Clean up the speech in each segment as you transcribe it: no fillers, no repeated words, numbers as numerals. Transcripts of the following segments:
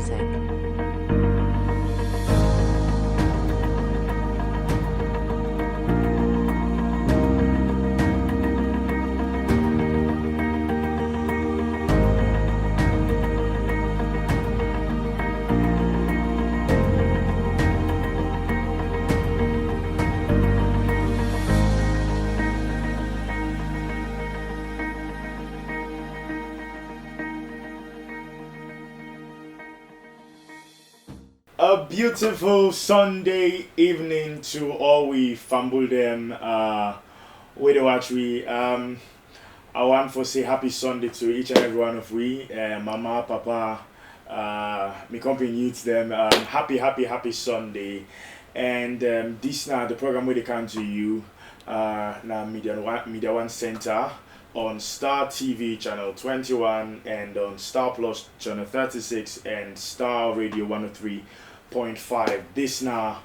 music. A beautiful Sunday evening to all we fumble them with the watch we I want to say happy Sunday to each and every one of we mama papa me company youth them happy Sunday and this now the program where they come to you now Media One Center on Star TV channel 21 and on Star Plus channel 36 and Star Radio 103.5. This now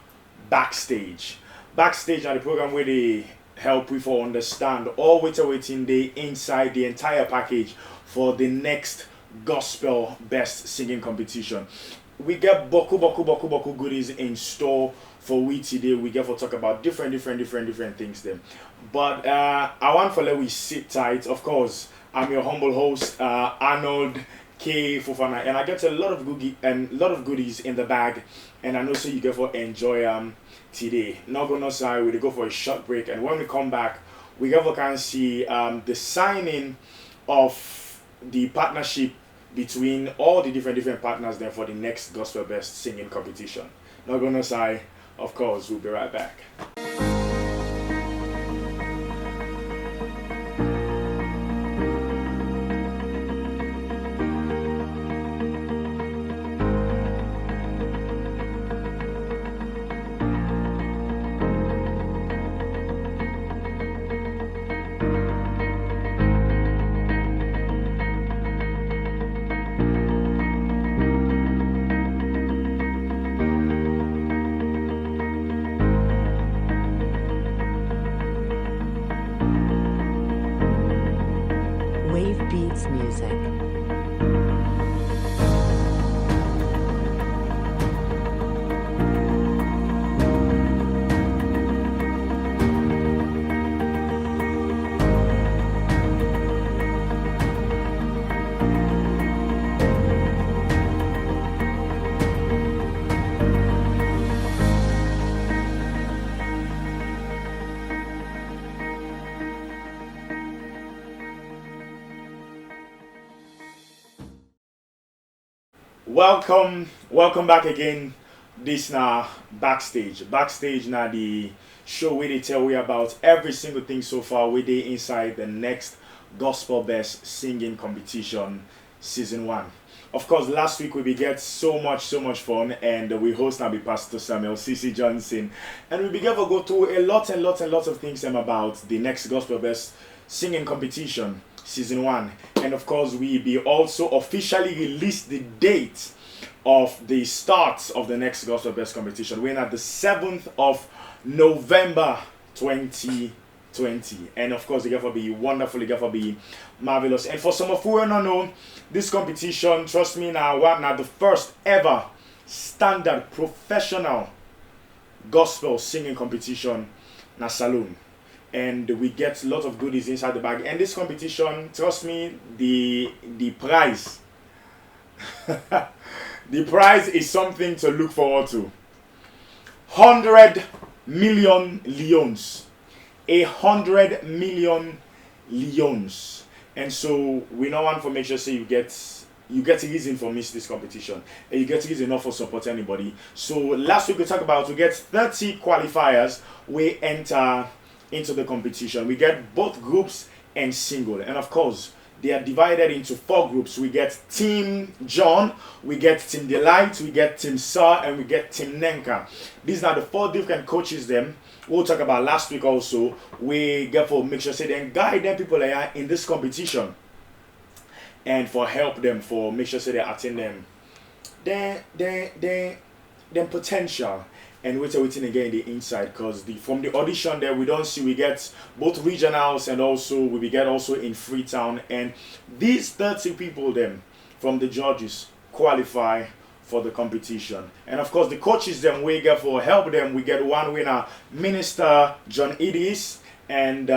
Backstage. Backstage are the program where they help people understand all waiting the inside the entire package for the next gospel best singing competition. We get boku goodies in store for we today. We get to talk about different things then. But I want to let we sit tight. Of course, I'm your humble host, Arnold K Fofanah, and I get a lot of goodies in the bag, and I know so you get to enjoy today. Not gonna say we go for a short break, and when we come back, we get to kind of see the signing of the partnership between all the different partners there for the next gospel best singing competition. Not gonna say, of course, we'll be right back. Wave Beats Music. Welcome back again. This now Backstage. Backstage now the show where they tell you about every single thing so far where they inside the next gospel best singing competition season 1. Of course, last week we get so much fun, and we host now be Pastor Samuel CC Johnson, and we began to go through a lot of things about the next gospel best singing competition season 1, and of course we be also officially released the date of the start of the next gospel best competition. We're at the 7th of November 2020, and of course, it's going to be wonderful, it's going to be marvelous. And for some of who are not know, this competition, trust me now, what now the first ever standard professional gospel singing competition na saloon, and we get a lot of goodies inside the bag. And this competition, trust me, the prize the prize is something to look forward to. 100 million leons. 100 million leons. And so we now want to make sure you get a reason for miss this competition, and you get a reason not for support anybody. So last week we talked about we get 30 qualifiers we enter into the competition. We get both groups and single, and of course they are divided into 4 groups. We get Team John, we get Team Delight, we get Team Sir, and we get Team Nenka. These are the 4 different coaches them we'll talk about last week also. We get for make sure say then guide them people are in this competition, and for help them for make sure say they attain them their potential, and we're waiting again the inside, because from the audition there we don't see we get both regionals and also we get also in Freetown, and these 30 people them from the judges qualify for the competition. And of course, the coaches them we get for help them. We get one winner, Minister John Idis, and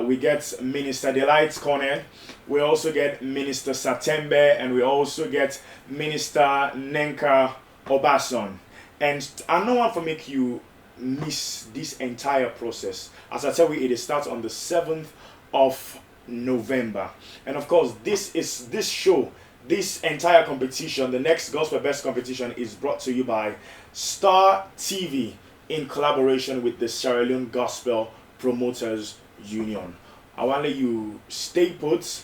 we get Minister Delight Corner. We also get Minister Satembe, and we also get Minister Nenka Obason. And I don't want to make you miss this entire process. As I tell you, it starts on the 7th of November. And of course, this entire competition, the next Gospel Best competition, is brought to you by Star TV in collaboration with the Sierra Leone Gospel Promoters Union. I want to let you stay put.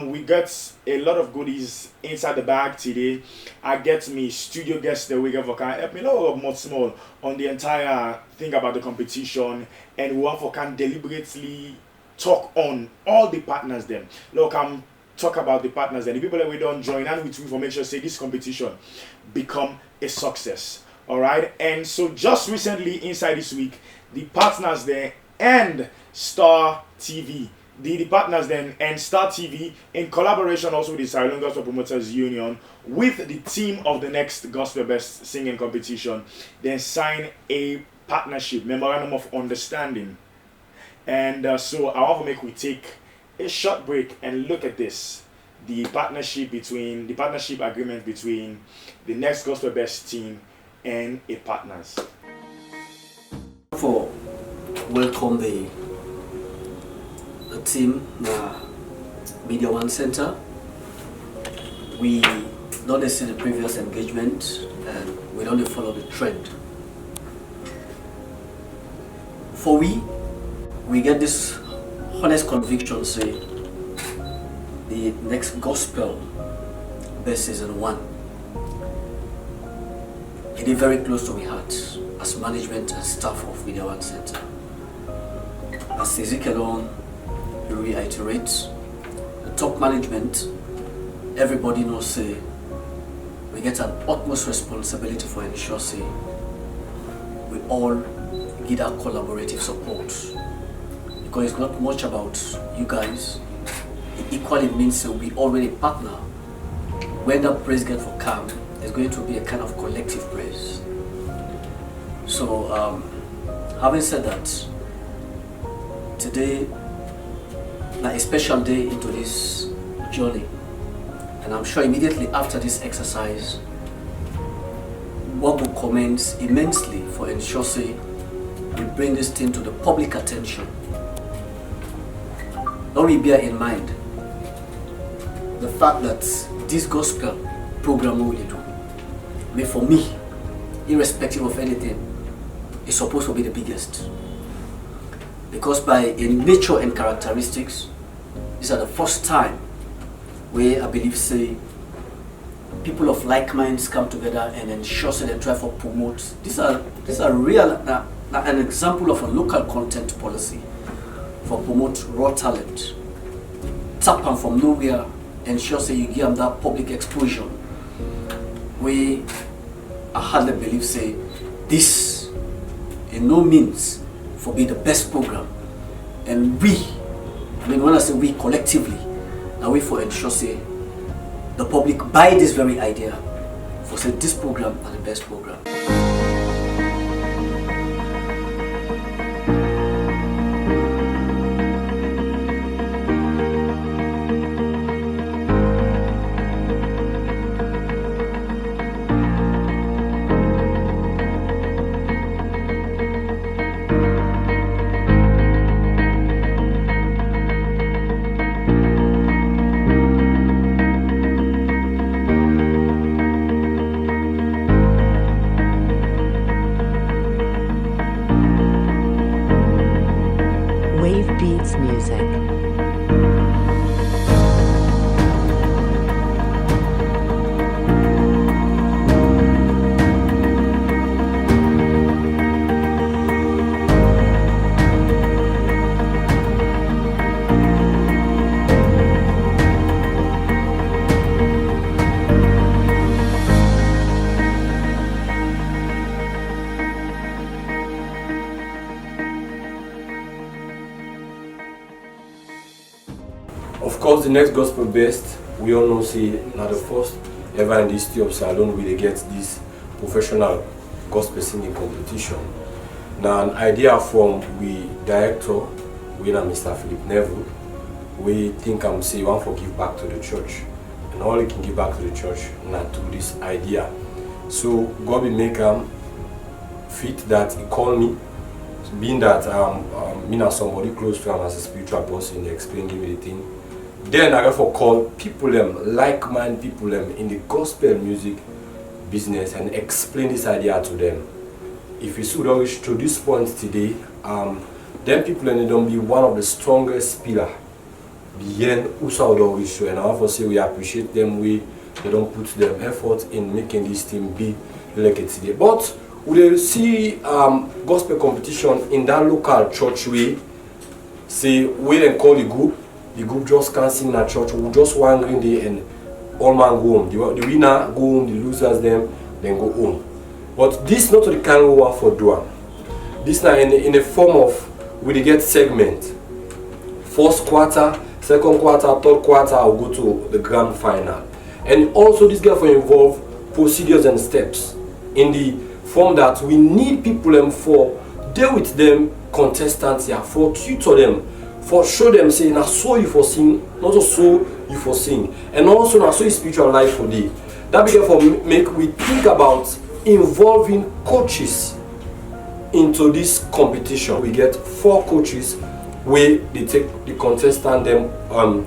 We got a lot of goodies inside the bag today. I get me studio guests that we get for can help me a lot more small on the entire thing about the competition, and we want for can deliberately talk on all the partners them. Look, talk about the partners and the people that we don't join and with for make sure say this competition become a success. All right, and so just recently inside this week, the partners there and Star TV. The partners then and Star TV in collaboration also with the Sierra Leone Gospel Promoters Union with the team of the next Gospel Best Singing Competition then sign a partnership memorandum of understanding. And so I want to make we take a short break and look at this, the partnership agreement between the next Gospel Best team and a partners. For welcome the team Media One Center. We don't see the previous engagement and we don't follow the trend. For we get this honest conviction say the next Gospel Best Season 1 it is very close to my heart as management and staff of Media One Center. As Ezekiel reiterate, the top management, everybody knows say we get an utmost responsibility for ensure say we all give our collaborative support, because it's not much about you guys. It equally means that we already partner. When the praise get for calm, it's going to be a kind of collective praise. So having said that, today a special day into this journey, and I'm sure immediately after this exercise what will commence immensely for ensure say we bring this thing to the public attention. Now we bear in mind the fact that this gospel program we do, I mean, for me, irrespective of anything, is supposed to be the biggest, because by in nature and characteristics, these are the first time where I believe say people of like minds come together and ensure so they try to promote. These are real an example of a local content policy for promote raw talent. Tap them from nowhere, ensure say you give them that public exposure. We I hardly believe say this in no means for be the best program, and when I say we collectively, and we for ensure say the public buy this very idea for say this program are the best program. Wave Beats Music. Of course, the next gospel best, we all know say not the first ever in the history of Salone we get this professional gospel singing competition. Now an idea from we director, we and Mr. Philip Neville, we think say want to give back to the church. And all he can give back to the church not to this idea. So God will make fit that he called me, being that me and somebody close to him as a spiritual person, they explain give me the thing. Then I therefore call people like-minded people in the gospel music business and explain this idea to them. If you should reach to this point today, then people they don't be one of the strongest pillar beyond Usa show, and I want to say we appreciate them. They don't put their effort in making this team be like it today. But we will see gospel competition in that local church way. Say we then call the group just can't sing in a church. We just one green day and all man go home. The winner go home, the losers then go home. But this not the kind of work for doing. This now in the form of we get segment. First quarter, second quarter, third quarter, I'll go to the grand final. And also this will involve procedures and steps in the form that we need people for deal with them contestants here, for tutor them, for show them say na so you for sing, not so you for sing, and also na so spiritual life for day. That begin for make we think about involving coaches into this competition. We get 4 coaches where they take the contestant them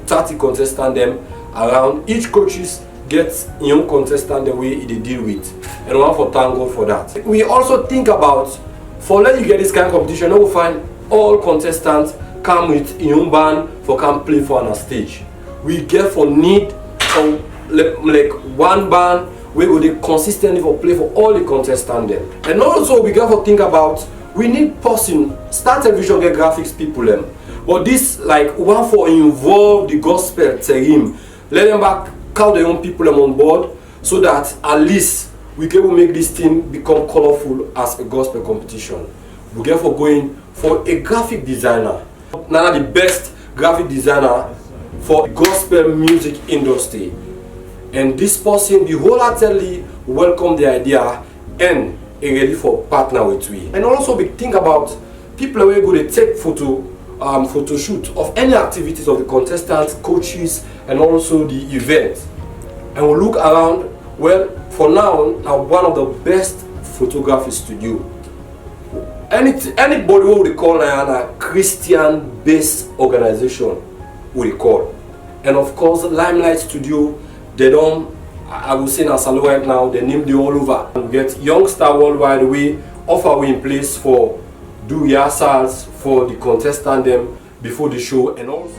30 contestant them around. Each coaches gets young contestant the way they deal with, and we want for tango for that. We also think about for let you get this kind of competition, we find all contestants come with young band for come play for on a stage. We get for need for like one band we go dey consistently for play for all the contestants them. And also we get for think about we need person start television get graphics people them. But this like one for involve the gospel team, let them back count the young people them on board so that at least we can make this thing become colorful as a gospel competition. We get for going for a graphic designer. Now the best graphic designer for gospel music industry. And this person be wholeheartedly welcome the idea and ready for partner with we. And also we think about people who are going to take photo shoot of any activities of the contestants, coaches, and also the event. And we'll look around. Well, for now one of the best photography studio. Anybody who we call a Christian-based organization we call. And of course, Limelight Studio, they don't, I will say now Salo right now, they name the all over. We get youngster worldwide we offer we in place for do rehearsals for the contestant them before the show, and also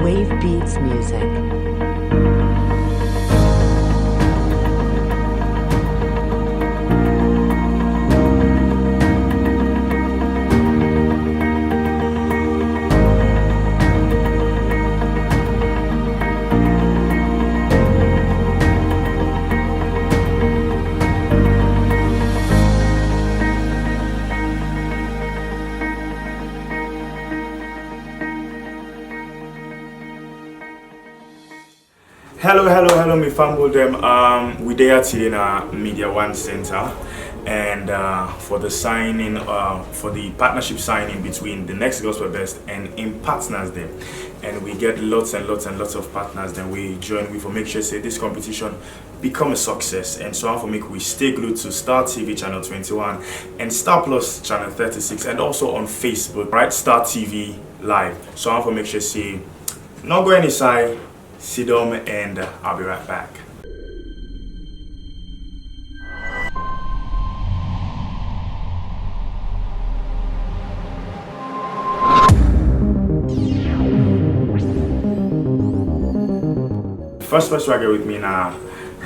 Wave Beats Music. Hello, me family them. We there today in our Media One Center, and for the signing, for the partnership signing between the Next Gospel Best and in partners them, and we get lots and lots of partners. Then we join with for make sure say this competition become a success, and so on for make we stay glued to Star TV channel 21 and Star Plus channel 36, and also on Facebook, right? Star TV Live. So on for make sure say not go any side. Sit down and I'll be right back. first person I get with me now,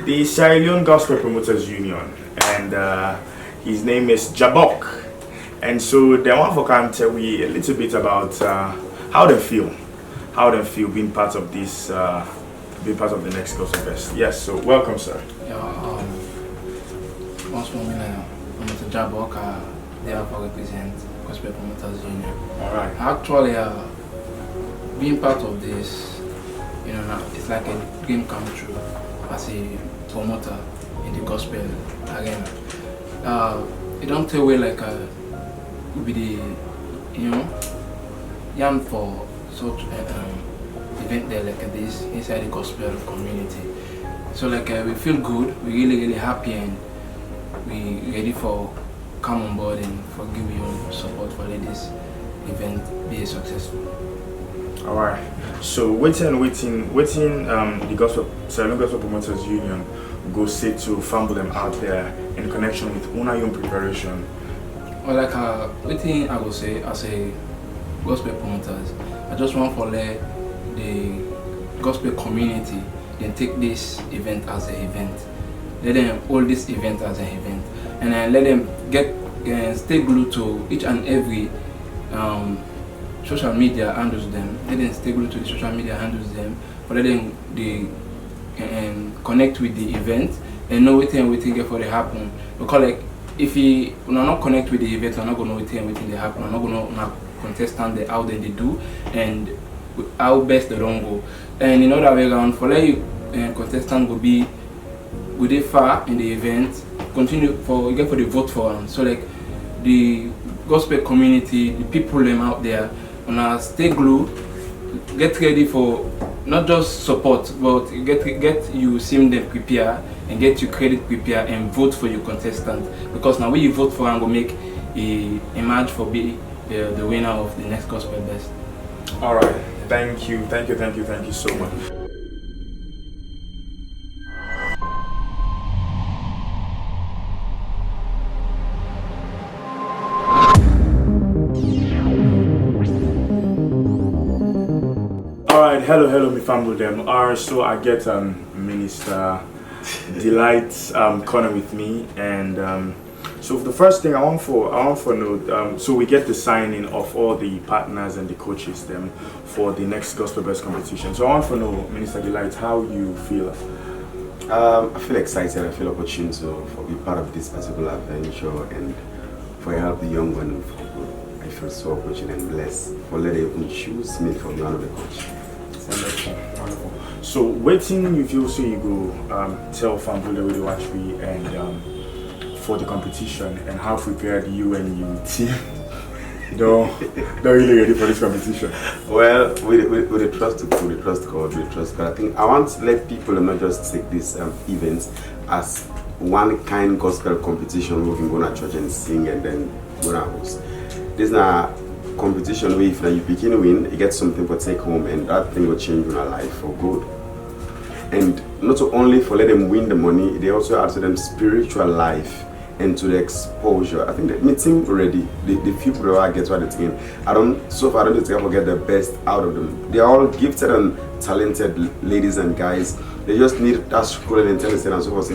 the Sierra Leone Gospel Promoters Union, and his name is Jabok. And so the one for can tell we a little bit about how they feel being part of this, being part of the next Gospel Fest. Yes, so welcome, sir. Yeah, once more, I'm Mr. Jabok, therefore represent Gospel Promoters Union. All right. Actually, being part of this, now it's like a dream come true as a promoter in the gospel arena. It don't tell way like be the young for such event there like this inside the gospel community. So like we feel good, we really happy, and we ready for come on board and for give you support for let this event be successful. All right. So waiting. The Sierra Leone Gospel Promoters Union go say to fumble them out there in connection with una young preparation. Well, like waiting, I will say as a gospel promoters, I just want to let the gospel community then take this event as an event. Let them hold this event as an event, and then let them stay glued to each and every social media handles them. Let them stay glued to the social media handles them, but let them connect with the event and know what get for the happen. Because like if we not connect with the event, we're not gonna know what they happen. We're not gonna know contestant how they do and how best they don't go. And in other way around, for let you contestant will be go they far in the event, continue for you get for the vote for them. So like the gospel community, the people them out there, wanna stay glued, get ready for not just support, but get you seeing them prepare and get your credit prepare and vote for your contestant, because now when you vote for and go make a match for be the winner of the next gospel best. All right. Thank you so much. Alright, hello, me family them. So I get Minister Delight corner with me, and so the first thing I want for note, so we get the signing of all the partners and the coaches them for the next Gospel Best competition. So I want to know, Minister Delight, how you feel. I feel excited. I feel opportune to be part of this particular venture and for help the young one. I feel so opportune and blessed for letting even choose me from one of the coach. Wonderful. So waiting you feel so you go tell Fambule where they watch me and for the competition and how prepared you and your team don't really ready for this competition. Well, with the trust to God, with the trust God. I think I want to let people not just take these events as one kind gospel competition where we can go to church and sing and then go to house. This is a competition where if you begin to win, you get something to take home, and that thing will change your life for good. And not only for let them win the money, they also add to them spiritual life and to the exposure. I think the meeting already, the few people that I get what it's in, I don't think I get the best out of them. They are all gifted and talented ladies and guys. They just need that school and intelligence and so forth,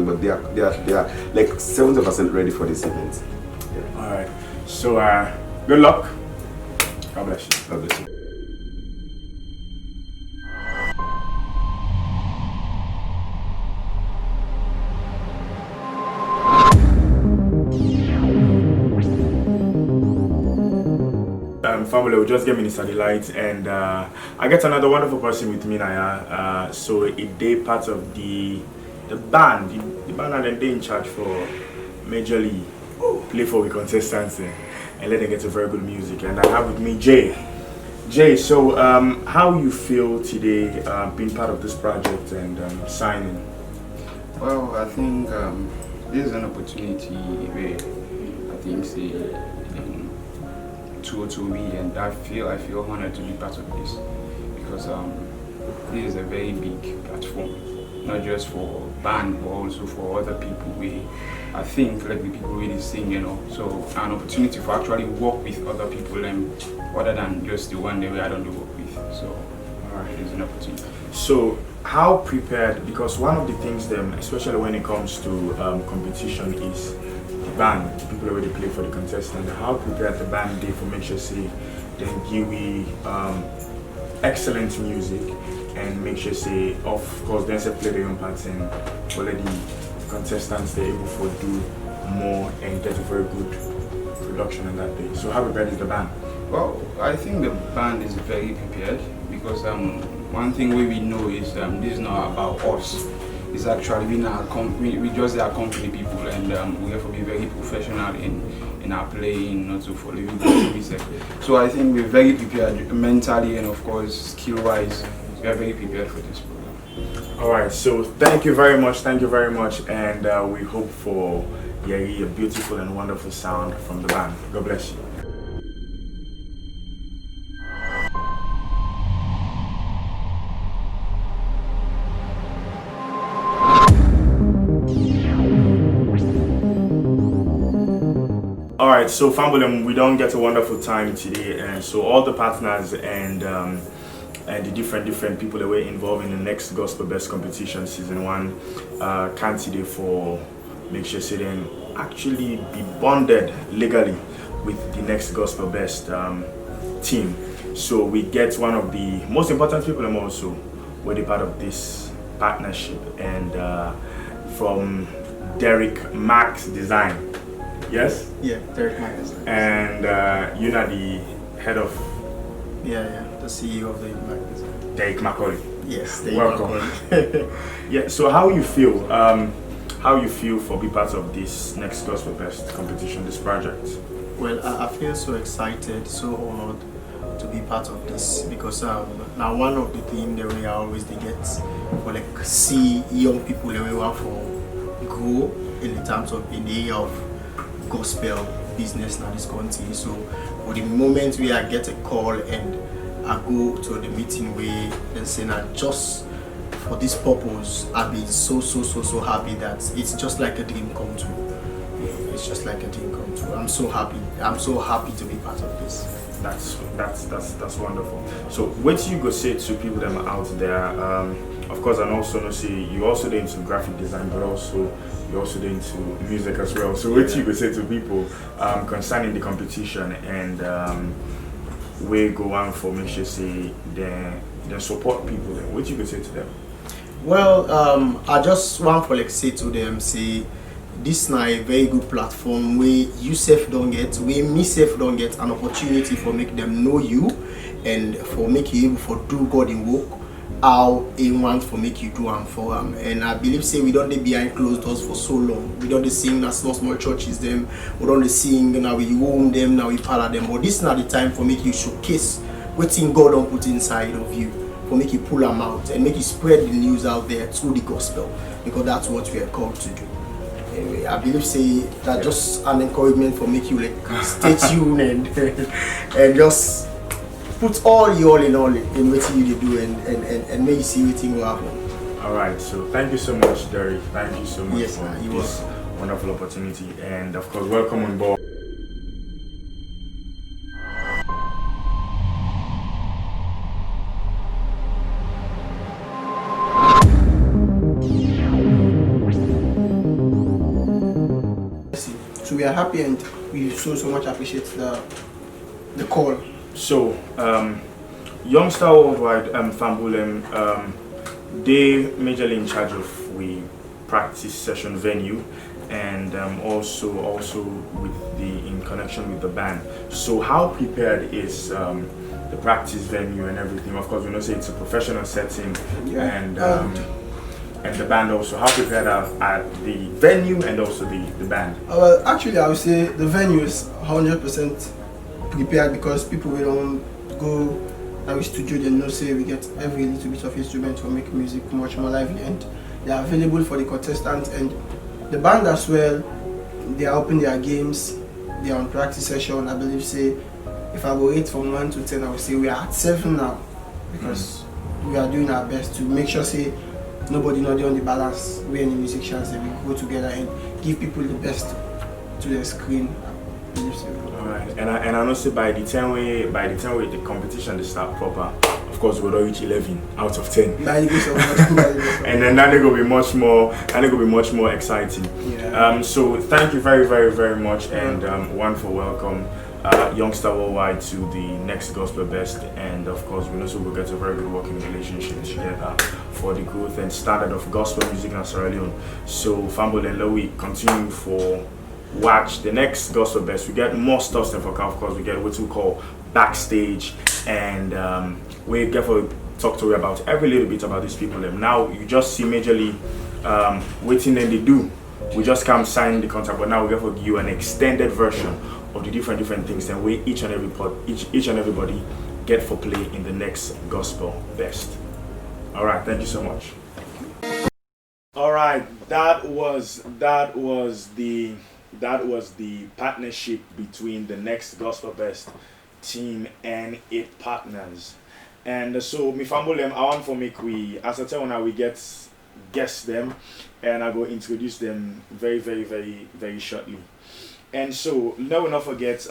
but they are like 70% ready for this event. Yeah. All right. So good luck. God bless you. God bless you. Family will just get Minister Delight, and I get another wonderful person with me now. So it they part of the band, the band and they in charge for Major League play for the contestants and let them get a very good music. And I have with me Jay. So how you feel today being part of this project and signing? Well, I think this is an opportunity where I think to me, and I feel honored to be part of this, because this is a very big platform, not just for band but also for other people. I think like the people really sing, so an opportunity for actually work with other people other than just the one that I don't do work with. So it's an opportunity. So, how prepared? Because one of the things, especially when it comes to competition, is the band. The people already play for the contestant. How prepared the band they for make sure say then give we excellent music and make sure say of course then say play their own parts and already contestants they're able to do more and get a very good production on that day. So how prepared is the band? Well, I think the band is very prepared because one thing we know is this is not about us. It's actually we just accompany people, and we have to be very professional in our playing, not to follow music. So I think we're very prepared mentally and of course skill-wise. We are very prepared for this program. All right. So thank you very much. Thank you very much, and we hope for a beautiful and wonderful sound from the band. God bless you. Alright, so Fambulem, we don't get a wonderful time today, and so all the partners and the different people that were involved in the next Gospel Best competition season 1 can't today for make sure so then actually be bonded legally with the next Gospel Best team. So we get one of the most important people and also were the part of this partnership, and from Derek Max Design. Yes? Yeah, Derek Max. And you're not the head of... Yeah, the CEO of the Mac. Derek Macaulay. Yes, Derek Welcome. Macaulay. Yeah, so how you feel? How you feel for being part of this next Gospel Best competition, this project? Well, I feel so excited, so honored to be part of this because now one of the things that we always they get for like see young people that we want for grow in the terms of in the area of gospel business in this country. So for the moment where I get a call and I go to the meeting where they say that just for this purpose I've been so happy that it's just like a dream come true. It's just like a dream come true. I'm so happy to be part of this. That's wonderful. So what do you go say to people that are out there? Of course, and also no see you also do into graphic design, but also you're also into music as well. So what do you go say to people concerning the competition and we go on for make sure say they support people then? What do you go say to them? Well, I just want to like say to them, say this now a very good platform where you self don't get, where me self don't get an opportunity for make them know you and for make you able for do God in work how he want for make you do and for and I believe say we don't dey behind closed doors for so long. We don't dey sing na small churches them, we don't dey sing now we own them, now we parlor them, but this is not the time for make you showcase what thing God don't put inside of you, for make you pull them out and make you spread the news out there through the gospel, because that's what we are called to do. Anyway, I believe say that just an encouragement for make you like stay tuned and just put all in all in what you do and make you see what will happen. Alright, so thank you so much, Derek. Thank you so much Yes, for you this wonderful opportunity, and of course welcome on board. So we are happy and we so much appreciate the call. So, Youngster Worldwide, Fambulem, they majorly in charge of we practice session venue, and also with in connection with the band. So, how prepared is the practice venue and everything? Of course, we know say it's a professional setting, and the band also. How prepared are the venue and also the band? Well, actually, I would say the venue is 100% prepared because people will don't go to the studio, they know say we get every little bit of instrument to make music much more lively, and they are available for the contestants, and the band as well. They are open their games, they are on practice session. I believe say if I go rate from 1 to 10, I would say we are at 7 now because we are doing our best to make sure say nobody not on the balance. We and the musicians that we go together and give people the best to the screen. I believe so. Alright, And I know say by the time the competition they start proper, of course we'll reach 11 out of 10. And then that will be much more exciting. Yeah. So thank you very, very, very much, and one for welcome Youngster Worldwide to the next Gospel Best, and of course we also will get a very good working relationship together for the growth and standard of gospel music in Sierra Leone. So Fambul and Lowy continue for watch the next Gospel Best. We get more stuff than for of course we get what we call Backstage, and we get for talk to you about every little bit about these people. Now you just see majorly waiting and they do. We just come sign the contract, but now we get for you an extended version of the different things that we each and everybody get for play in the next Gospel Best. All right, thank you so much. All right, that was the partnership between the next Gospel Best team and its partners. And so me family them, I want for make we as I tell now we get guess them, and I go introduce them very, very, very, very shortly. And so never not forget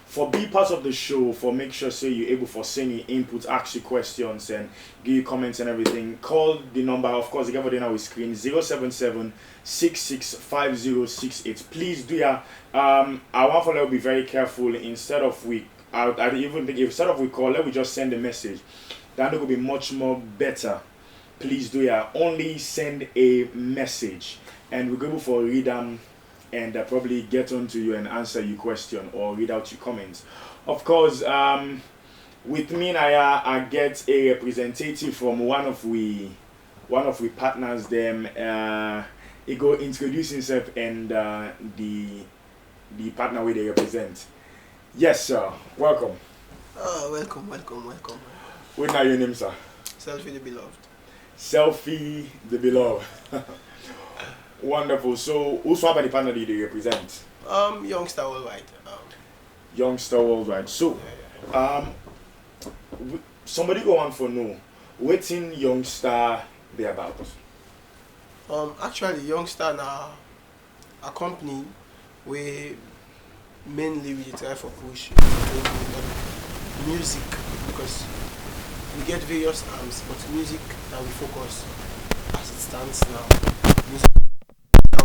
for be part of the show, for make sure say you're able for send your input, ask you questions and give you comments and everything. Call the number, of course, you get it on our screen 077-665068. Please do ya. I want for you to be very careful. Instead of we even think instead of we call, let we just send a message. That will be much more better. Please do ya. Only send a message, and we're going for read them and probably get on to you and answer your question or read out your comments. Of course, with me, I get a representative from one of we partners. Them, he go introduce himself and the partner where they represent. Yes, sir. Welcome. Welcome. What are your name, sir? Selfie the Beloved. Selfie the Beloved. Wonderful. So, who's one by the partner that you represent? Youngster Worldwide. Youngster Worldwide. So, somebody go on for no. What's in Youngster they about? Actually, Youngster now a company where mainly we try for push music, because we get various arms, but music that we focus as it stands now. Music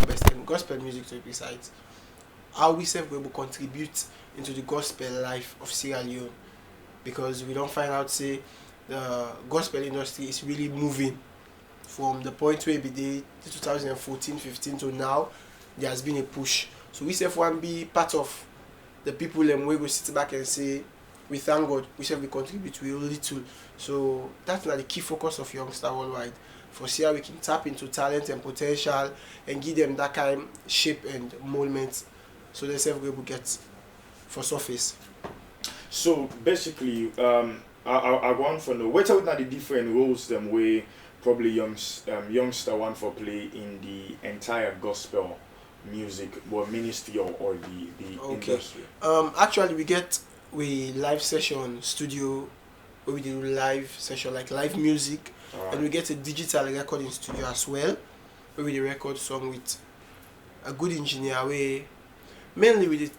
best and gospel music to be precise. How we self will contribute into the gospel life of Sierra Leone, because we don't find out say the gospel industry is really moving from the point where we did 2014-15 to now. There has been a push, so we self want to be part of the people and we go sit back and say we thank God we self we contribute we little. So that's not the key focus of Youngster Worldwide. For see how we can tap into talent and potential and give them that kind of shape and moldment, so they self will get for surface. So basically, I want to know what are the different roles them way probably Youngster want for play in the entire gospel music or ministry or the industry. Actually, we live session studio where we do live session like live music. Right. And we get a digital recording studio as well, where we record song with a good engineer. We mainly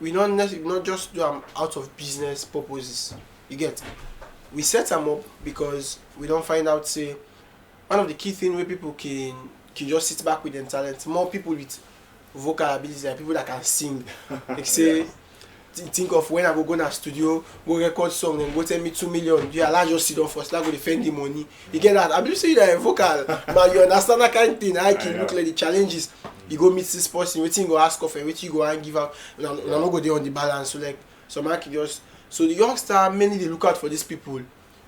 we not just do them out of business purposes. You get, we set them up because we don't find out say one of the key things where people can just sit back with their talent. More people with vocal abilities and people that can sing. Like say. Yeah. Think of when I go to studio, go record song and go tell me 2 million. You allow just sit down first, like go defend the money. You get that? I believe say that vocal, but you understand that kind of thing. I can look like the challenges. You go meet this person, waiting go ask of and waiting go and give out. And I'm not go there on the balance. So like some I can just so the youngster mainly they look out for these people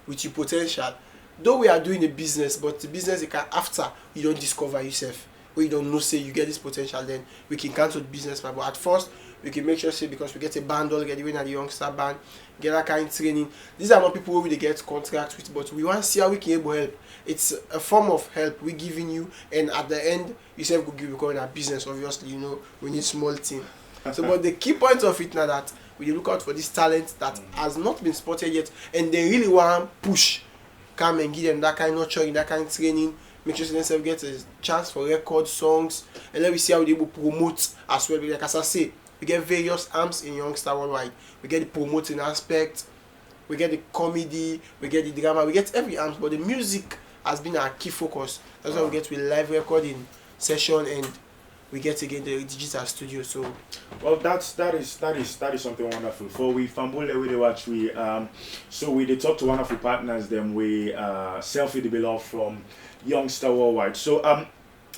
with your potential. Though we are doing a business, but the business you can after you don't discover yourself. Where you don't know say you get this potential, then we can cancel the business. But at first we can make sure say because we get a band already when at the youngster band, get that kind of training. These are not people who we get contract with, but we want to see how we can able help. It's a form of help we giving you, and at the end you self go give you a business. Obviously, you know we need small team. So but the key point of it now that we look out for this talent that has not been spotted yet, and they really want push, come and give them that kind of nurturing, that kind of training. Make sure they themselves get a chance for record songs, and let me see how they will promote as well. Like as I say, We get various arms in Youngster Worldwide. We get the promoting aspect, we get the comedy, we get the drama, we get every arms, but the music has been our key focus. That's why we get with live recording session, and we get again the digital studio. So well, that is something wonderful. For we fumble with the watch we so we talk to one of the partners them we selfie the below from Youngster Worldwide. So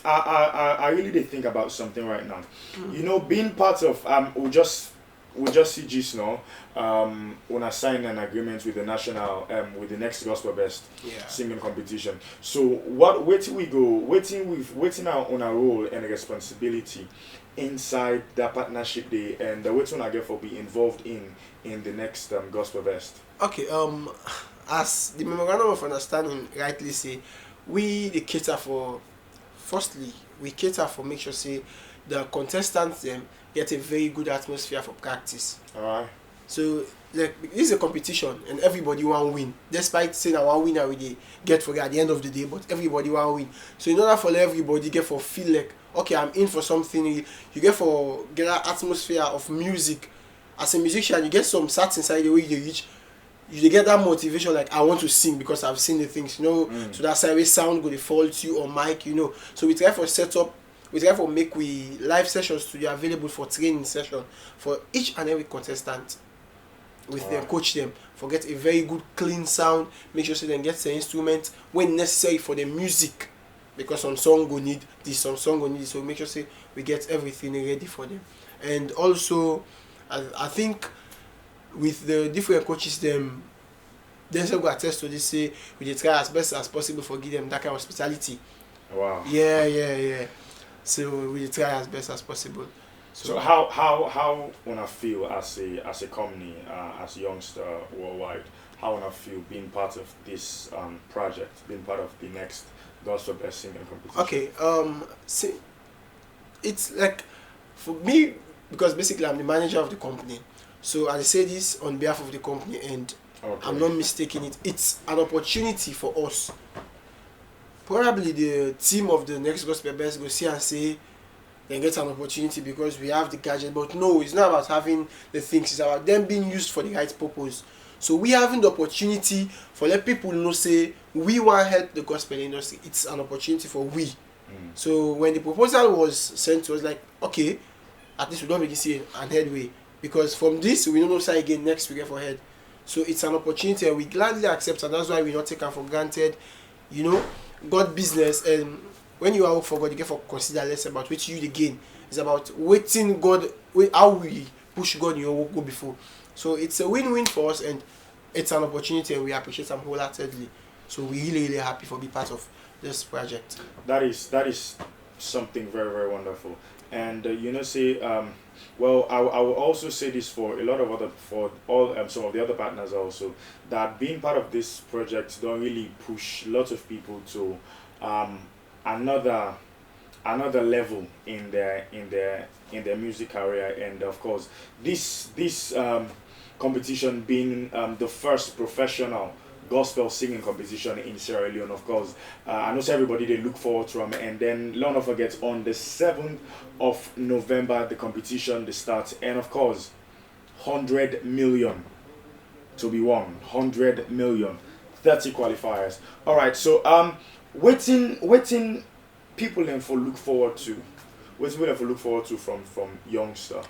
I really did think about something right now. You know, being part of we just see just now when I sign an agreement with the national with the next gospel best singing competition. So where till we go, waiting out on our role and responsibility inside that partnership day, and the waiting I get for be involved in the next gospel best. okay, as the memorandum of understanding rightly say, we cater for, firstly, we cater for make sure say the contestants them get a very good atmosphere for practice. Alright. So like this is a competition and everybody want win. Despite saying I want winner we dey get for it at the end of the day, but everybody want win. So in order for everybody get for feel like okay, I'm in for something, you get for get that atmosphere of music. As a musician, you get some sats inside the way you reach. You get that motivation like I want to sing because I've seen the things, you know. So that's how sound go default to you or mic, you know. So we try for set up, we try for make we live sessions to be available for training session for each and every contestant. With them, coach them, for get a very good clean sound, make sure so they get the instrument when necessary for the music. Because some song go need this, some song go need this, so make sure say we get everything ready for them. And also I think with the different coaches them go attest to this, say we dey try as best as possible for give them that kind of hospitality. Wow. Yeah. So we dey try as best as possible. So how wanna feel as a company, as Youngster Worldwide, how wanna feel being part of this project, being part of the next gospel best singing competition? Okay, see, it's like for me, because basically I'm the manager of the company. So I say this on behalf of the company, and I'm not mistaking it. It's an opportunity for us. Probably the team of the next gospel best go see and say they get an opportunity because we have the gadget. But no, it's not about having the things. It's about them being used for the right purpose. So we having the opportunity for let people know say we want to help the gospel industry. It's an opportunity for we. So when the proposal was sent to us, like okay, at least we don't make it see an headway, because from this we don't know say again next we get for head. So it's an opportunity and we gladly accept, and that's why we not take it for granted. You know, God business, and when you are work for God, you get for consider less about which you the gain. It's about waiting God, how we push God in your work go before. So it's a win-win for us, and it's an opportunity, and we appreciate them wholeheartedly. So we're really happy for be part of this project. That is something very, very wonderful. And you know, say well, I will also say this for a lot of other, for all some of the other partners also, that being part of this project don't really push lots of people to another level in their music career. And of course this competition being the first professional gospel singing competition in Sierra Leone, of course, I know everybody they look forward to them. And then don't forget, on the 7th of November the competition they start, and of course 100 million to be won, 100 million, 30 qualifiers. All right, so waiting people then for look forward to, what's people for look forward to from Youngster?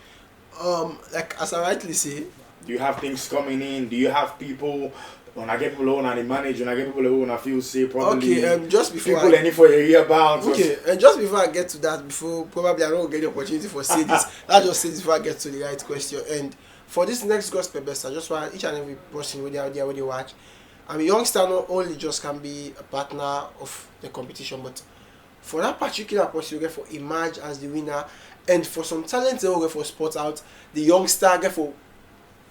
Like as I rightly say, do you have things coming in? Do you have people? When I get people on and manage, when I get people who I feel say probably. Okay, just before people any for a year bound. Okay, and just before I get to that, before probably I don't get the opportunity for say this. I'll just say this before I get to the right question. And for this next gospel best, I just want each and every person with out there when they watch. I mean, Youngster not only just can be a partner of the competition, but for that particular person, you get for emerge as the winner, and for some talent, they will get for spot out. The Youngster get for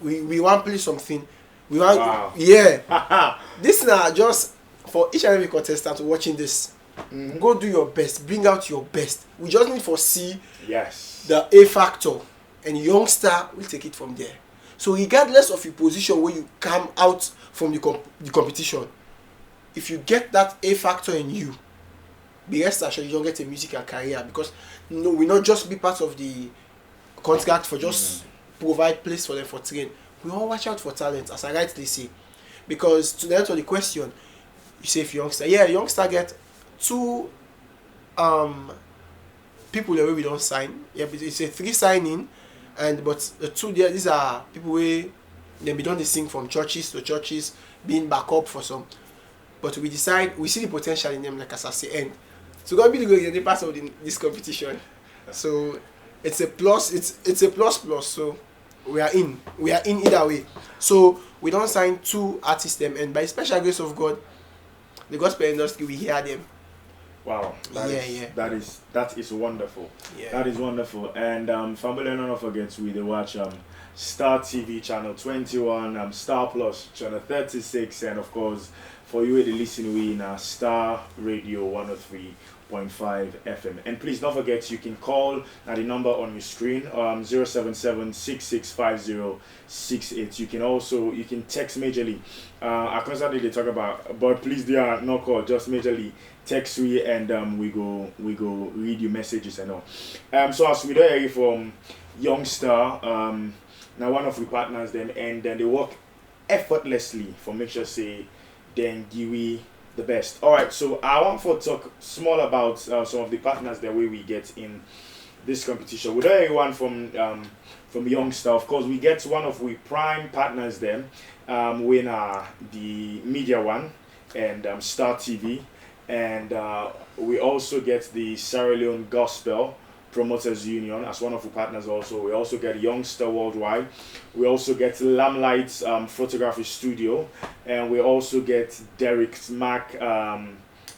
we want to play something. We want, wow. Yeah. This now just for each and every contestant watching this. Go do your best. Bring out your best. We just need to see the A factor, and Youngster will take it from there. So regardless of your position where you come out from the competition, if you get that A factor in you, be rest assured you don't get a musical career, because we not just be part of the contract for just provide place for them for train. We all watch out for talent, as I rightly say, because to answer the question, you say if youngster, youngster get two people the way we don't sign. Yeah, but it's a 3 signing, and but the 2 there, these are people where they be done the sing from churches to churches, being back up for some. But we decide we see the potential in them, like as I say, and so God be the good in the part of this competition. So it's a plus. It's a plus. So we are in either way. So we don't sign 2 artists them, and by special grace of God, the gospel industry we hear them. Wow, that is wonderful. Yeah. That is wonderful. And family, don't forget we watch Star TV channel 21, Star Plus channel 36, and of course for you to listen we in Star Radio 103.5 FM. And please don't forget you can call at the number on your screen 077-6650-68. You can text majorly. I constantly they talk about, but please they are not call, just majorly text we, and we go read your messages and all. So as we do from Youngstar, now one of the partners them, and then they work effortlessly for make sure say then give we the best. All right, so I want to talk small about some of the partners that we get in this competition. We don't everyone from Youngstar. Of course, we get one of we prime partners them, when the media one and Star TV, and we also get the Sierra Leone Gospel Promoters Union as one of the partners. Also, we also get Youngstar Worldwide. We also get Lamlight's Photography Studio, and we also get Derek's Mac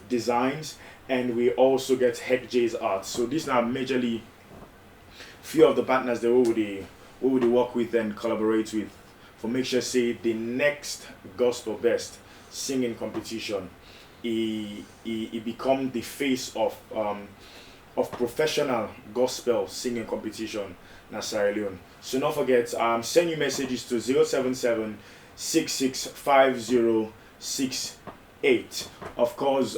Designs, and we also get Heck J's Art. So these are majorly few of the partners that we would work with and collaborate with for make sure say the next gospel best singing competition he become the face of professional gospel singing competition in Sierra Leone. So don't forget, send your messages to 077-6650-68. Of course,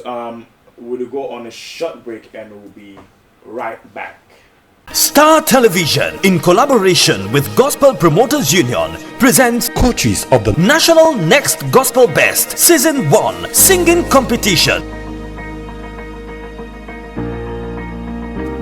we'll go on a short break and we'll be right back. Star Television, in collaboration with Gospel Promoters Union, presents coaches of the National Next Gospel Best Season 1 Singing Competition.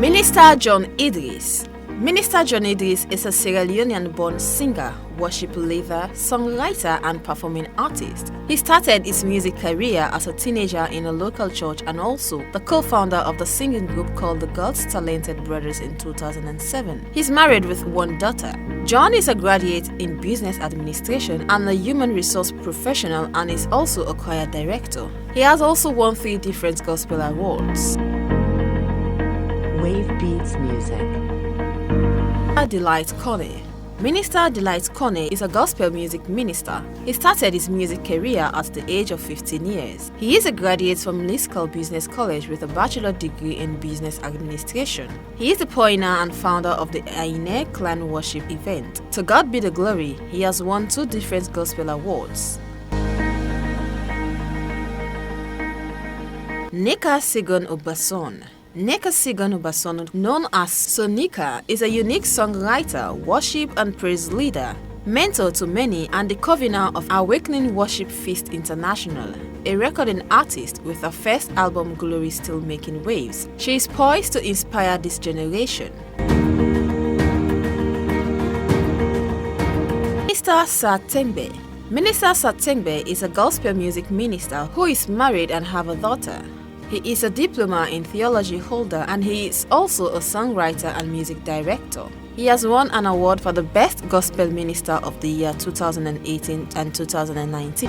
Minister John Idris. Minister John Idris is a Sierra Leonean-born singer, worship leader, songwriter, and performing artist. He started his music career as a teenager in a local church and also the co-founder of the singing group called the God's Talented Brothers in 2007. He's married with 1 daughter. John is a graduate in business administration and a human resource professional, and is also a choir director. He has also won 3 different gospel awards. Wave Beats Music. Delight Kone. Minister Delight Kone is a gospel music minister. He started his music career at the age of 15 years. He is a graduate from Liscal Business College with a bachelor degree in business administration. He is the pioneer and founder of the Aine Clan Worship event. To God be the glory, he has won 2 different gospel awards. Nika Sigon Obason. Nika Sigon Obason, known as Sonika, is a unique songwriter, worship and praise leader, mentor to many, and the convener of Awakening Worship Feast International, a recording artist with her first album Glory Still Making Waves. She is poised to inspire this generation. Minister Satembe. Minister Satembe is a gospel music minister who is married and have a daughter. He is a diploma in theology holder, and he is also a songwriter and music director. He has won an award for the Best Gospel Minister of the Year 2018 and 2019.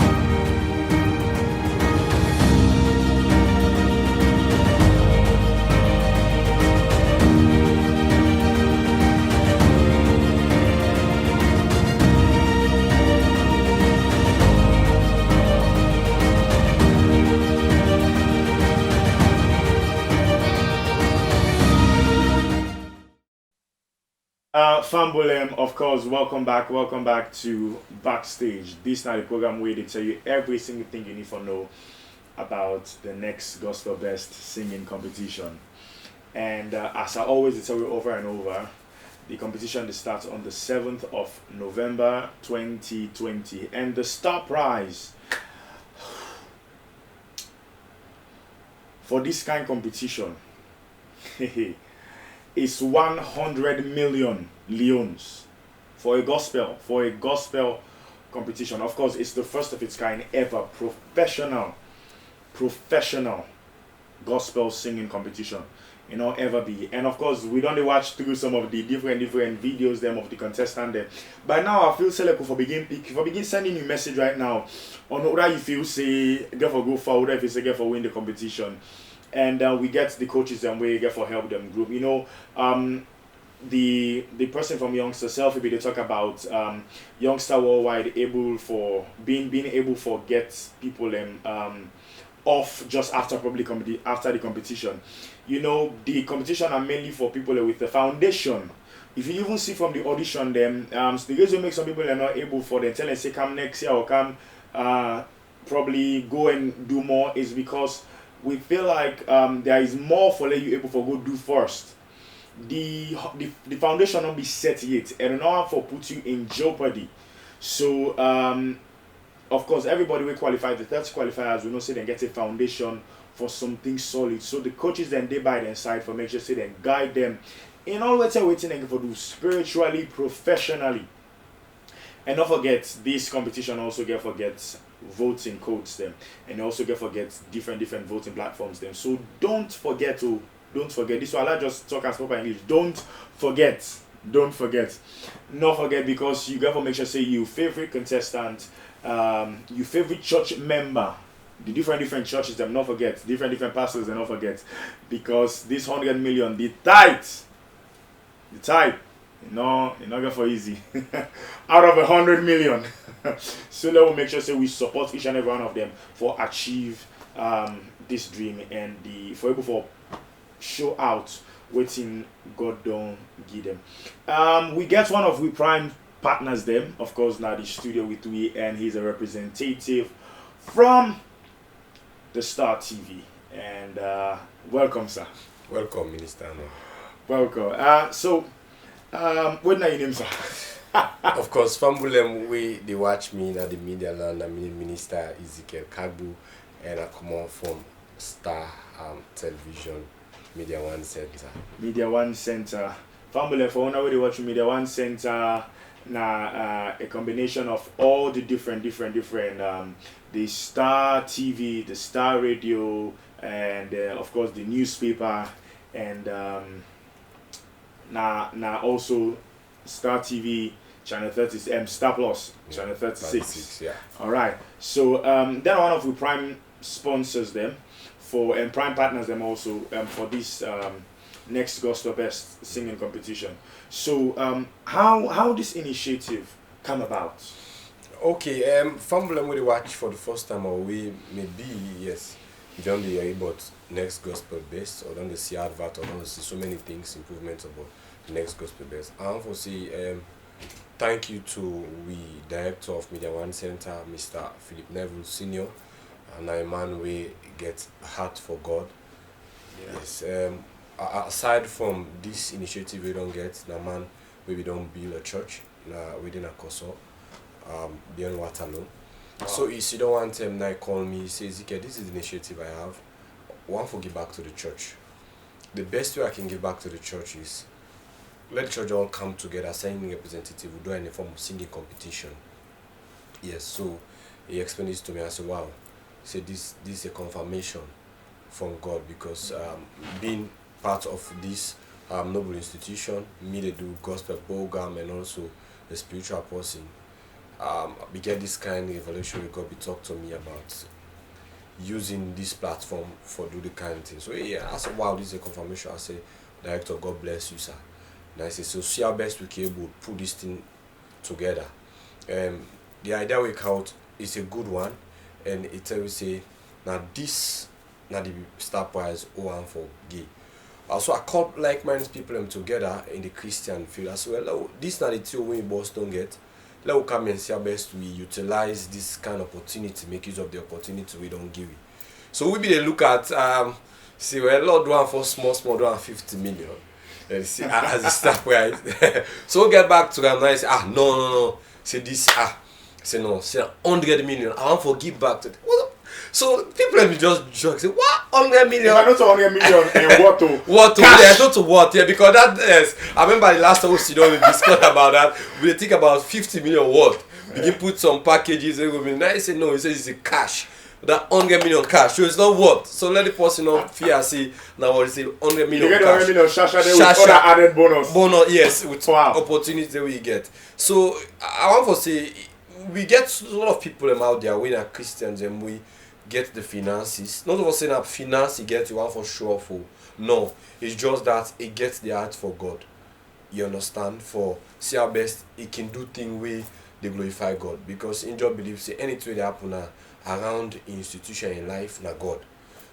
Fambulem, of course, welcome back to Backstage. This is not the program where they tell you every single thing you need to know about the next Gospel Best Singing Competition. And as I always tell you over and over, The competition starts on the 7th of November 2020, and the star prize for this kind of competition is 100 million leones for a gospel competition. Of course, it's the first of its kind ever professional gospel singing competition, ever be. And of course, we don't watch through some of the different videos them of the contestant there. By now, I feel select for begin sending you message right now on what you feel say get for go forward, if you say get for win the competition, and we get the coaches and we get for help them group. The person from Youngster Selfie, they talk about Youngster Worldwide being able for get people off just after after the competition. The competition are mainly for people with the foundation. If you even see from the audition them, the reason make some people are not able for them tell them say come next year or come probably go and do more is because we feel like there is more for you able for go do first. The foundation not be set yet and not for put you in jeopardy. So of course everybody will qualify. The 30 qualifiers will not say they get a foundation for something solid. So the coaches then they by their side for make sure say then guide them in all waiting and for do spiritually, professionally. And don't forget this competition also get voting codes them, and also get different voting platforms them. So don't forget this. So I'll just talk as proper English. Don't forget because you got to make sure say you favorite contestant, your favorite church member, the different churches them not forget, different pastors and not forget, because this 100 million the tithe it's not for easy out of 100 million. So let will make sure say we support each and every one of them for achieve this dream and for able for show out waiting God don't give them. We get one of we prime partners them, of course, now the studio with we, and he's a representative from the Star TV. And welcome, sir. Welcome, Minister. Welcome. So what na your name, sir? Of course, Fambulem, they watch me in the media land. I'm Minister Ezekiel Kagbu, and I come on from Star Television, Media One Center. Media One Center. Fambulem, for one they watch Media One Center. Now a combination of all the different the Star TV, the Star Radio, and of course the newspaper, and now also Star TV channel 30 Star Plus channel 36. Yeah. All right. So then one of the prime sponsors them for and prime partners them also for this next Gospel Best singing competition. So how this initiative come about? Okay, Fambulem we watch for the first time, or we maybe yes, you don't hear about next Gospel Best, or don't see advert, or don't see so many things improvements about next Gospel Best. I want to say thank you to the director of Media One Center, Mr. Philip Neville Senior, and a man we get heart for God. Yeah. Yes. Aside from this initiative, we don't get the man where we don't build a church within a Koso, beyond Waterloo. Wow. So if you don't want him, now call me, say, Zika, this is the initiative I have. One for give back to the church. The best way I can give back to the church is let church all come together, singing representative, we do any form of singing competition. Yes, so he explained this to me. I said, wow. He said this is a confirmation from God, because being part of this noble institution, me they do gospel program and also the spiritual person. We get this kind of revelation where God be talk to me about using this platform for do the kind of thing. So yeah, I said, wow, this is a confirmation. I say, Director, God bless you, sir. And I say, so see how best we can able put this thing together. The idea we count is a good one, and it will say, now this, now the star prize one for gay. Also, I call like-minded people together in the Christian field as well. This is not the two we boss don't get. Let us come and see how best we utilize this kind of opportunity, make use of the opportunity we don't give it. So we be the look at say well Lord one for small do 50 million. And see, as a staff, right? So we get back to them and I say, no. Say this, say no, say 100 million. I want to give back to them. So people let me just joke, say, what? 100 million? If I know to 100 million, and what to? What to? Yeah, not to what? Yeah, because that is, I remember the last time we discussed about that. We think about 50 million what? We can put some packages. And I say no, he says it's a cash. That 100 million cash. So it's not what? So let the person know fear say now what is it 100 million you get cash. 100 million Shasha there with other added bonus. Bonus, yes, with opportunity that we get. So I want to say we get a lot of people out there, we are Christians and we get the finances. Not of saying that finance you get you want for sure for. No. It's just that it gets the heart for God. You understand? For see our best it can do things where they glorify God. Because in job believe say anything that happen around institution in life na God.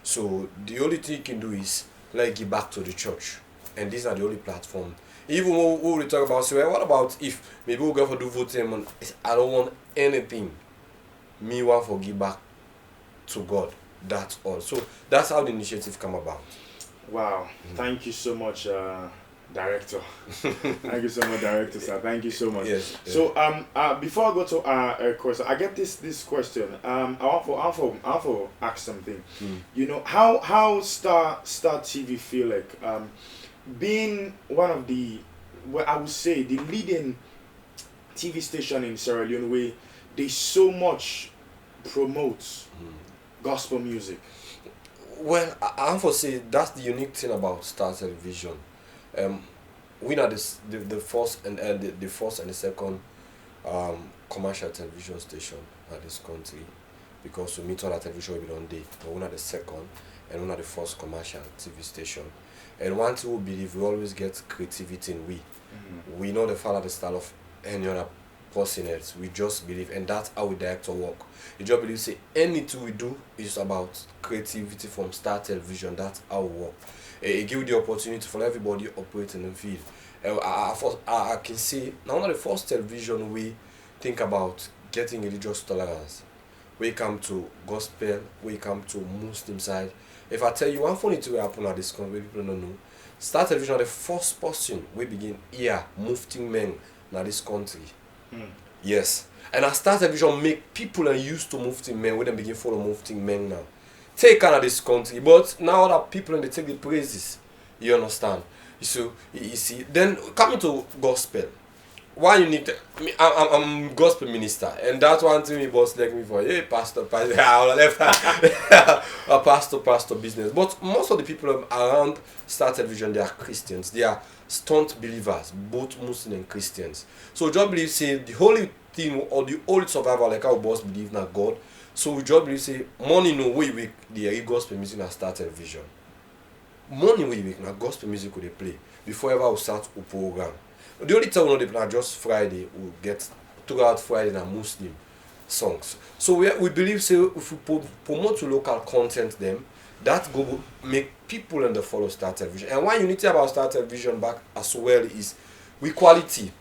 So the only thing you can do is like give back to the church. And these are the only platform. Even when we talk about, so what about if maybe we'll go for do voting and I don't want anything. Me want for give back to God. That's all. So that's how the initiative come about. Wow. Thank you so much, Director. Thank you so much, Director, sir. Thank you so much. Yes. So before I go to a question, I get this question. I want to ask something. You know, how Star TV feel like being one of the, well, I would say the leading TV station in Sierra Leone where they so much promote gospel music. Well, I want to say that's the unique thing about Star Television. We are the first and the first and the second commercial television station at this country, because we meet other television we don't day, but we are the second and we are the first commercial TV station. And one thing we believe, we always get creativity in we. We know the follow the style of any other person else. We just believe, and that's how we direct our work. You just believe say anything we do is about creativity from Star Television. That's how we work. It gives the opportunity for everybody operating in the field. I can say now one of the first television we think about getting religious tolerance. We come to gospel, we come to Muslim side. If I tell you one funny thing will happen at this country, people don't know. Star Television are the first person we begin here Mufti men in this country. Yes. And as Star Television make people are used to Mufti men, we then begin follow Mufti men now. Take kind of this country, but now other people and they take the praises. You understand? So you see, then coming to gospel. Why you need to, I'm gospel minister, and that's one thing me boss like me for, hey pastor, I left pastor business. But most of the people around Star Television, they are Christians. They are staunch believers, both Muslim and Christians. So just believe say the holy thing or the only survival like our boss believe in God. So we just believe say money no way we the gospel music na Star Television. Money we make na gospel music we they play before ever we start a program. The only time we know they play just Friday, we get throughout Friday na Muslim songs. So we believe say if we promote to local content them, that go make people and the follow Star Television. And one unity about Star Television back as well is we quality.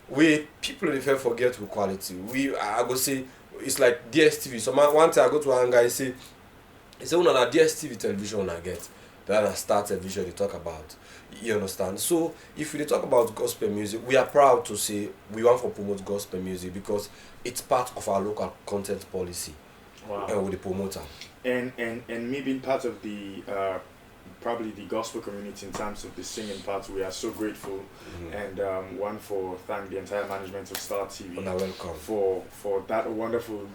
We people they forget we quality. I go say it's like DSTV. So one time I go to one guy say one of the DSTV television I get that a Star Television they talk about. You understand? So if we talk about gospel music, we are proud to say we want to promote gospel music because it's part of our local content policy. Wow. And with the promoter. And me being part of the probably the gospel community in terms of the singing part, we are so grateful. And one for thank the entire management of Star TV for that wonderful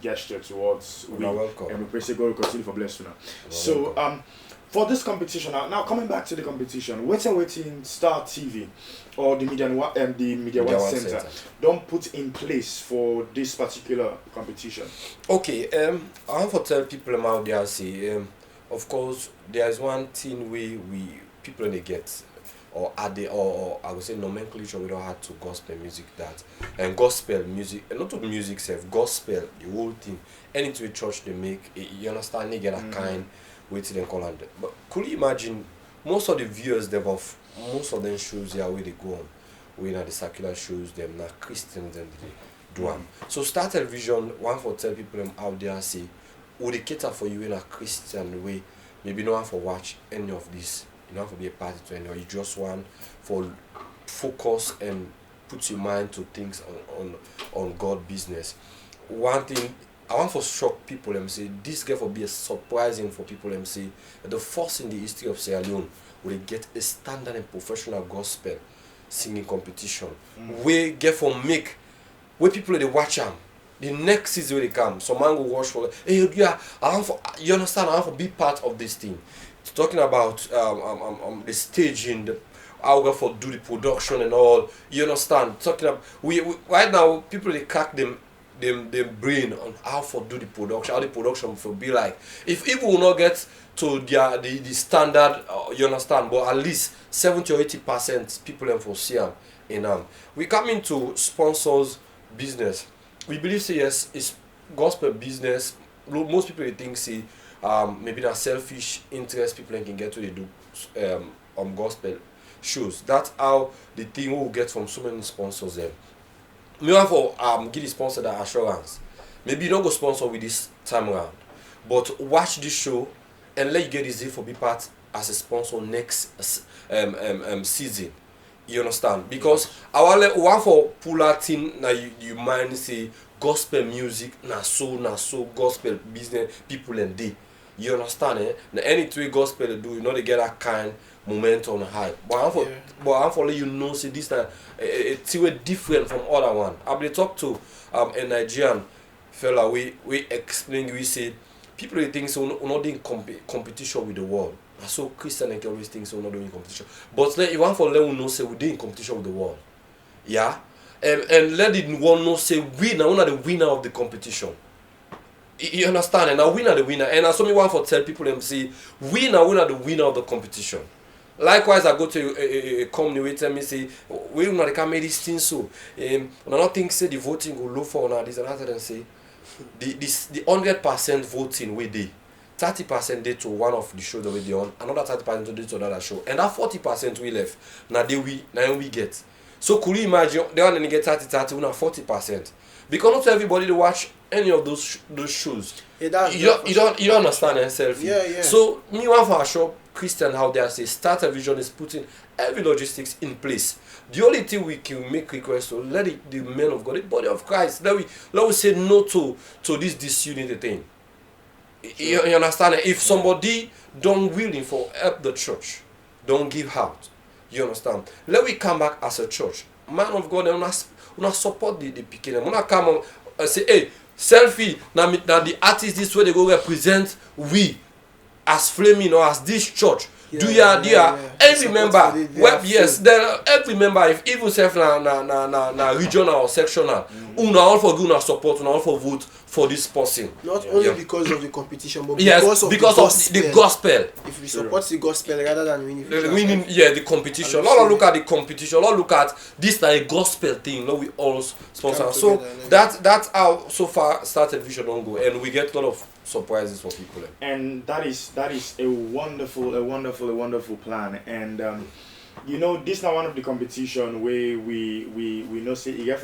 gesture towards we. Welcome. And we pray say God will continue for blessing. So welcome. For this competition now coming back to the competition, waiting Star TV or the Media One Center don't put in place for this particular competition. Okay, I want to tell people out there say of course there is one thing we people they get or add the or I would say nomenclature we don't have to gospel music that and gospel music a lot of music self gospel the whole thing anything church they make you understand they get a kind waiting and call on them. But could you imagine most of the viewers they have most of them shows here where they go on we the secular shows them not Christians and they do one. So Star Television one for tell people them out there say would they cater for you in a Christian way maybe no one for watch any of this You don't have to be a party to anyone. You just want for focus and put your mind to things on God business. One thing I want to shock people and say this get for be a surprising for people and say the first in the history of Sierra Leone will get a standard and professional gospel singing competition. We get for make where people they watch them. The next season when they come, some man will watch for hey yeah, you understand, I want to be part of this thing. It's talking about the staging, the how we for do the production and all. You understand? Talking about we right now people they crack them brain on how for do the production, how the production will be like. If people will not get to the standard, you understand, but at least 70 or 80% people them for see them in we come into sponsors business. We believe say yes, it's gospel business. Most people they think say maybe that selfish interest people can get to they do gospel shows. That's how the thing will get from so many sponsors them. Me want for give the sponsor that assurance. Maybe you don't go sponsor with this time around, but watch this show and let you get easy for be part as a sponsor next season. You understand? Because I want for pull out thing now you mind say gospel music na so gospel business people and they. You understand? Now any gospel they do, you know they get that kind momentum high. But I'm for let you know say this time it's different from other one. I will talk to a Nigerian fella we explain we say people they think so we're not doing competition with the world. So Christian and always think so we're not doing competition. But you want for let them know say we're doing competition with the world. Yeah? And let the one know say we now are the winner of the competition. You understand? And now we are the winner. And I saw me want for tell people them say we now the winner of the competition. Likewise, I go to a company where tell me say we not can make this thing so. I don't think say the voting will look for now this and that and say the 100% voting we did. 30% did to one of the shows that we did on, another 30% did to another show, and that 40% we left. Now we get. So could you imagine they want to get 30, we have 40%. Because not everybody to watch any of those shows. Yeah, you don't understand yourself. Yeah. So me want for show Christian how they say Star Television is putting every logistics in place. The only thing we can make request to let the men of God, the body of Christ, let we say no to this disunity thing. You understand? If somebody don't willing for help the church, don't give out. You understand? Let we come back as a church. Man of God, we not support the picking. We not come and say, hey, selfie. Now the artist this way they go represent we as Flaming or as this church. Every member, every member, if even self na regional or sectional, una all for good support, una all for vote for this person. Not only because of the competition, but because of the gospel. If we support the gospel rather than winning, the competition. Not look at the competition. Not look at this like a gospel thing. No, we all sponsor. So that's how so far Star Television don't go, and we get a lot of surprises for people. And that is a wonderful plan. And you know, this now one of the competition where we know say it got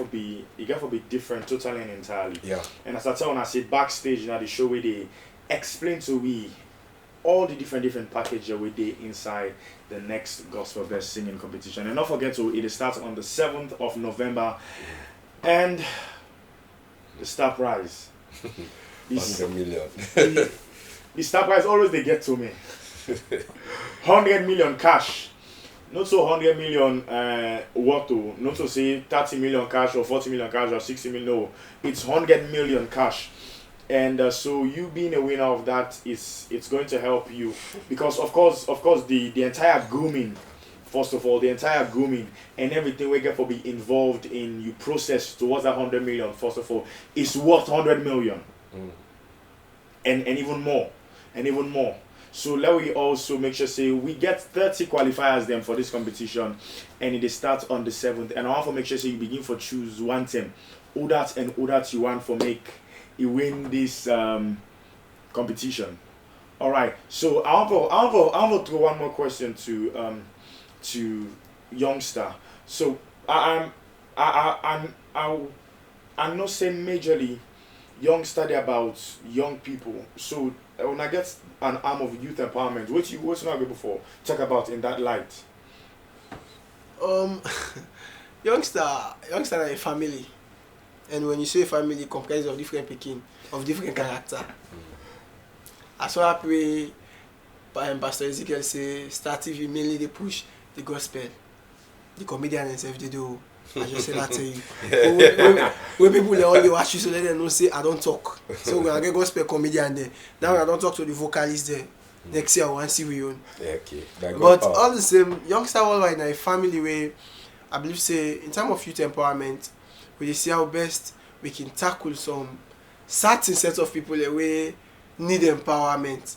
to be different totally and entirely. Yeah. And as I tell when I say backstage now the show where they explain to we all the different packages where they inside the next gospel best singing competition. And don't forget to it starts on the 7th of November, and the star prize. 100 million. The star prize always they get to me. 100 million cash. Not so 100 million what to, not to say 30 million cash or 40 million cash or 60 million. No, it's 100 million cash. And so you being a winner of that it's going to help you, because of course the entire grooming, first of all, the entire grooming and everything we get for be involved in you process towards that 100 million, first of all, is worth 100 million. And even more. So let we also make sure say we get 30 qualifiers then for this competition, and it starts on the 7th. And I want to make sure say you begin for choose one team. Who that you want for make you win this competition. All right. So I want to throw one more question to youngster. So I'm not saying majorly young study about young people. So when I get an arm of youth empowerment, what's not before talk about in that light? Youngster are a family, and when you say family, comprised of different pekin, of different character. As well, I pray, Pastor Ezekiel say, Star TV mainly they push the gospel, the comedian and self they do. I just say that to you. When people they only watch you, so let them know say I don't talk. So when I get gospel comedian there, now I don't talk to the vocalist there. Next year I want to see we own. Yeah, okay. But all the same, youngster worldwide in a family way, I believe say in terms of youth empowerment, we see how best we can tackle some certain set of people that we need empowerment.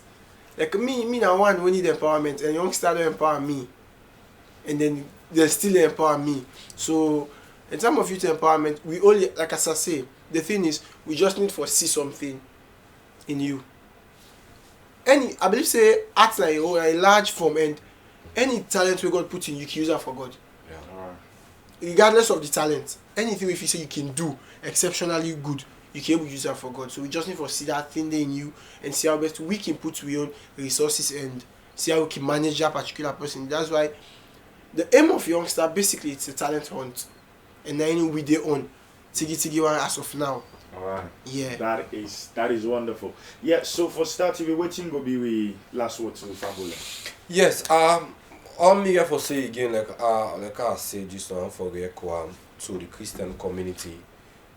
Like me now one we need empowerment, and youngster don't empower me, and then they still empower me. So in terms of youth empowerment, we only, like as I say, the thing is we just need to see something in you. I believe say arts like a large form, and any talent we God put in you can use that for God. Yeah. Regardless of the talent, anything if you say you can do exceptionally good, you can able to use that for God. So we just need to see that thing there in you and see how best we can put our own resources and see how we can manage that particular person. That's why the aim of youngster basically it's a talent hunt, and then we their own tigi one as of now. Alright. Yeah. That is wonderful. Yeah, so for Star TV, waiting go be we last word to Fabula. Yes, all me have to say again, like I said just now for the to the Christian community,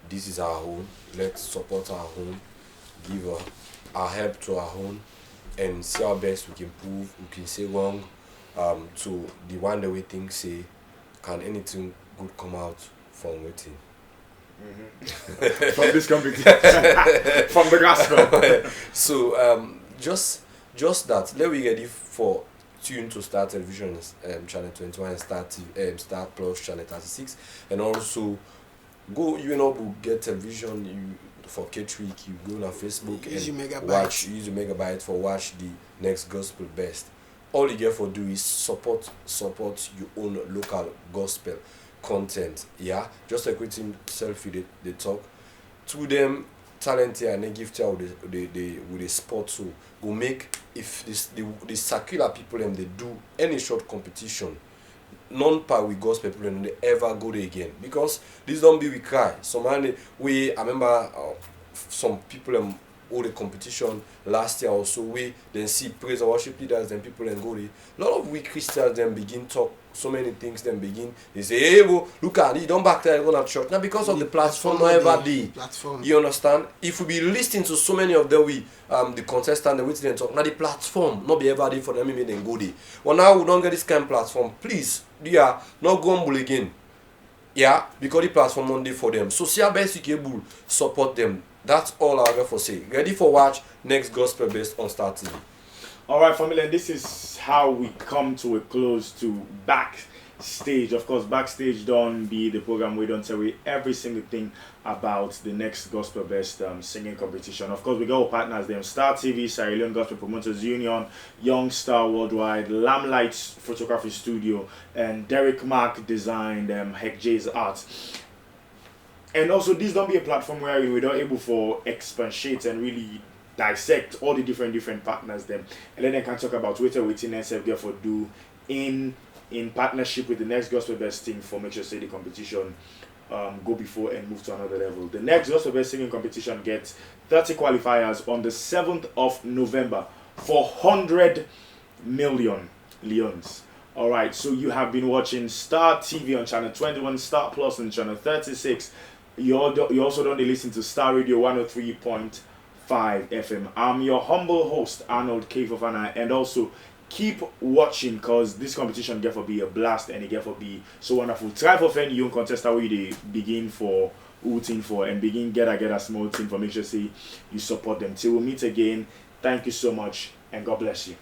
this is our home. Let's support our home, give our help to our home, and see how best we can prove, we can say wrong, to the one that we think say, can anything good come out from waiting? From this competition, from the gospel. So just that. Let we ready for tune to Star Television, channel 21, and Star Plus channel 36, and also go. You know, get television. You for K-Week, you go on Facebook and use your megabyte for watch the next gospel best. All you get for do is support your own local gospel content. Yeah, just like with himself they talk to them talent here and then give to with the sport so go make if the circular people and they do any short competition non-par with gospel people and they ever go there again, because this don't be we cry. I remember some people all the competition last year also we then see praise and worship leaders, then people and go there. A lot of we Christians then begin talk so many things, then begin they say, hey well, look at it, don't back there go to church. Now because of the platform not ever be. You understand? If we be listening to so many of them we the contestants the with them talk, now the platform not be ever there for them maybe then go there. Well now we don't get this kind of platform, please, yeah, not go humble again. Yeah, because the platform Monday for them. So see how best you can able support them. That's all I have for say. Ready for watch next gospel based on Star TV. Alright family, and this is how we come to a close to Backstage. Of course, Backstage don't be the program we don't tell you every single thing about the next gospel best singing competition. Of course, we got our partners them: Star TV, Sierra Leone Gospel Promoters Union, Young Star Worldwide, Lamplight Photography Studio, and Derek Mark Design, Heck J's Art. And also, this don't be a platform where we're not able for expatiate and really dissect all the different partners them, and then I can talk about what waiting NSF get for do in partnership with the next gospel best team for make sure say the competition go before and move to another level. The next gospel best singing competition gets 30 qualifiers on the 7th of November for 100 million leons. Alright, so you have been watching Star TV on channel 21, Star Plus on channel 36. You also don't listen to Star Radio 103.5 FM. I'm your humble host, Arnold K. Fofanah, and also keep watching because this competition get for be a blast and it get for be so wonderful. Try for find young contestant where they begin for rooting for and begin get a small team for make sure say you support them. Till we meet again, thank you so much and God bless you.